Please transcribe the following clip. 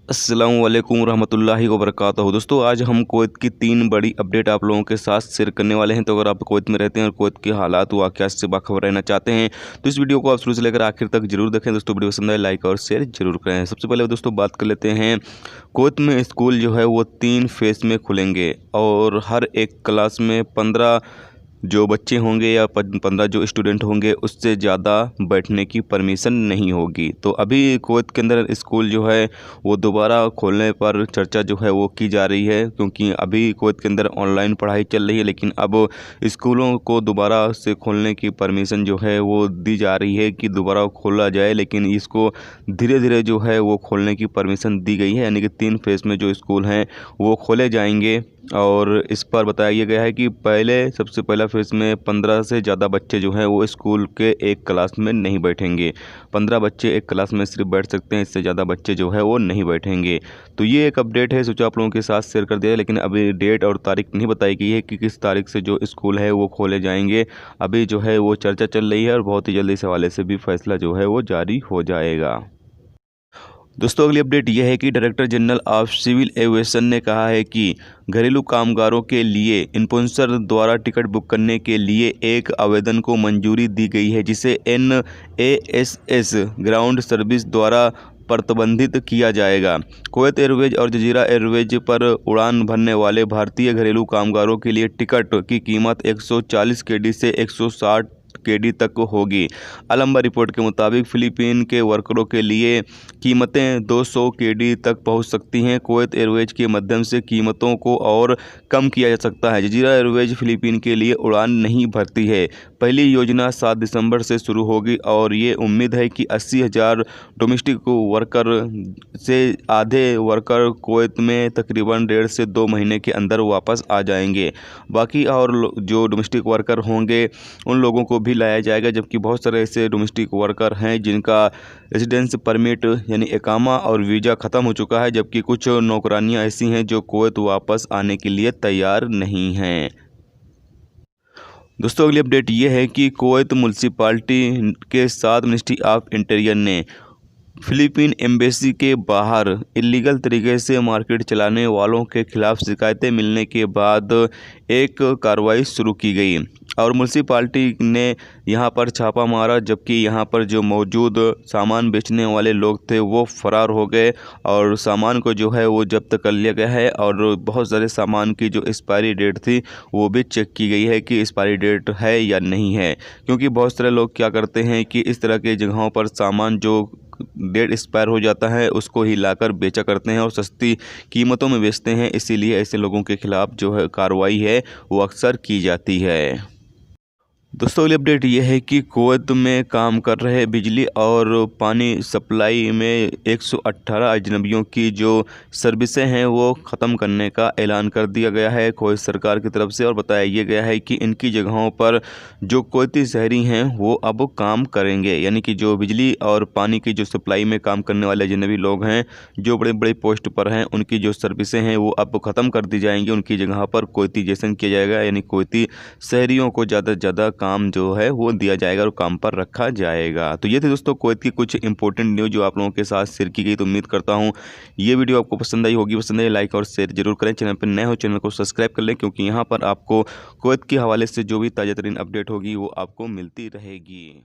अस्सलामु अलैकुम रहमतुल्लाहि व बरकातहू। दोस्तों, आज हम कुवैत की 3 बड़ी अपडेट आप लोगों के साथ शेयर करने वाले हैं। तो अगर आप कुवैत में रहते हैं और कुवैत के हालात वाक़यात से बाखबर रहना चाहते हैं तो इस वीडियो को आप शुरू से लेकर आखिर तक जरूर देखें। दोस्तों, वीडियो पसंद आए लाइक और शेयर जरूर करें। सबसे पहले दोस्तों बात कर लेते हैं, कुवैत में स्कूल जो है वो 3 फेज़ में खुलेंगे और हर एक क्लास में 15 जो बच्चे होंगे या 15 जो स्टूडेंट होंगे उससे ज़्यादा बैठने की परमिशन नहीं होगी। तो अभी कुवैत के अंदर स्कूल जो है वो दोबारा खोलने पर चर्चा जो है वो की जा रही है, क्योंकि अभी कुवैत के अंदर ऑनलाइन पढ़ाई चल रही है। लेकिन अब स्कूलों को दोबारा से खोलने की परमिशन जो है वो दी जा रही है कि दोबारा खोला जाए, लेकिन इसको धीरे धीरे जो है वो खोलने की परमिशन दी गई है। यानी कि 3 फेज़ में जो स्कूल हैं वो खोले जाएंगे और इस पर बताया गया है कि सबसे पहला फेज़ में 15 से ज़्यादा बच्चे जो हैं वो स्कूल के एक क्लास में नहीं बैठेंगे। 15 बच्चे एक क्लास में सिर्फ बैठ सकते हैं, इससे ज़्यादा बच्चे जो है वो नहीं बैठेंगे। तो ये एक अपडेट है, सोचा आप लोगों के साथ शेयर कर दिया है। लेकिन अभी डेट और तारीख नहीं बताई गई है कि किस तारीख से जो स्कूल है वो खोले जाएंगे। अभी जो है वो चर्चा चल रही है और बहुत ही जल्दी इस हवाले से भी फैसला जो है वो जारी हो जाएगा। दोस्तों, अगली अपडेट यह है कि director general of civil aviation ने कहा है कि घरेलू कामगारों के लिए स्पॉन्सर द्वारा टिकट बुक करने के लिए एक आवेदन को मंजूरी दी गई है, जिसे NASS ग्राउंड सर्विस द्वारा प्रतिबंधित किया जाएगा। कुवैत एयरवेज और जजीरा एयरवेज पर उड़ान भरने वाले भारतीय घरेलू कामगारों के लिए टिकट की कीमत 140 KD से 160 KD तक होगी। अलंबा रिपोर्ट के मुताबिक फिलीपीन के वर्करों के लिए कीमतें 200 KD तक पहुंच सकती हैं। कुवैत एयरवेज के माध्यम से कीमतों को और कम किया जा सकता है। जजीरा एयरवेज फिलीपीन के लिए उड़ान नहीं भरती है। पहली योजना 7 दिसंबर से शुरू होगी और ये उम्मीद है कि 80,000 डोमेस्टिक वर्कर से आधे वर्कर कुवैत में तकरीबन 1.5 से 2 महीने के अंदर वापस आ जाएंगे। बाकी और जो डोमेस्टिक वर्कर होंगे उन लोगों को भी लाया जाएगा, जबकि बहुत सारे ऐसे डोमेस्टिक वर्कर हैं जिनका रेजिडेंस परमिट यानी इकामा और वीज़ा ख़त्म हो चुका है, जबकि कुछ नौकरानियां ऐसी हैं जो कुवैत वापस आने के लिए तैयार नहीं हैं। दोस्तों, अगली अपडेट ये है कि कुवैत म्यूनिसिपैलिटी के साथ मिनिस्ट्री ऑफ इंटीरियर ने फिलीपीन एम्बेसी के बाहर इलीगल तरीके से मार्केट चलाने वालों के खिलाफ शिकायतें मिलने के बाद एक कार्रवाई शुरू की गई और म्यूनिसिपैलिटी ने यहां पर छापा मारा, जबकि यहां पर जो मौजूद सामान बेचने वाले लोग थे वो फरार हो गए और सामान को जो है वो जब्त कर लिया गया है। और बहुत सारे सामान की जो एक्सपायरी डेट थी वो भी चेक की गई है कि एक्सपायरी डेट है या नहीं है, क्योंकि बहुत सारे लोग क्या करते हैं कि इस तरह के जगहों पर सामान जो डेट एक्सपायर हो जाता है उसको ही लाकर बेचा करते हैं और सस्ती कीमतों में बेचते हैं। इसीलिए ऐसे लोगों के खिलाफ जो है कार्रवाई है वो अक्सर की जाती है। दोस्तों, अगली अपडेट यह है कि कुवैत में काम कर रहे बिजली और पानी सप्लाई में 118 अजनबियों की जो सर्विसें हैं वो ख़त्म करने का ऐलान कर दिया गया है कुवैत सरकार की तरफ से। और बताया ये गया है कि इनकी जगहों पर जो कुवैती शहरी हैं वो अब काम करेंगे। यानी कि जो बिजली और पानी की जो सप्लाई में काम करने वाले अजनबी लोग हैं जो बड़े बड़े पोस्ट पर हैं, उनकी जो सर्विसें हैं वो अब ख़त्म कर दी जाएंगी। उनकी जगह पर कुवैतीजेशन किया जाएगा, यानी कुवैती शहरियों को ज़्यादा से ज़्यादा काम जो है वो दिया जाएगा और काम पर रखा जाएगा। तो ये थे दोस्तों कुवैत की कुछ इंपॉर्टेंट न्यूज़ जो आप लोगों के साथ शेयर की गई। तो उम्मीद करता हूँ ये वीडियो आपको पसंद आई होगी। पसंद आई लाइक और शेयर जरूर करें। चैनल पर नए हो चैनल को सब्सक्राइब कर लें, क्योंकि यहाँ पर आपको कुवैत के हवाले से जो भी ताज़ा तरीन अपडेट होगी वो आपको मिलती रहेगी।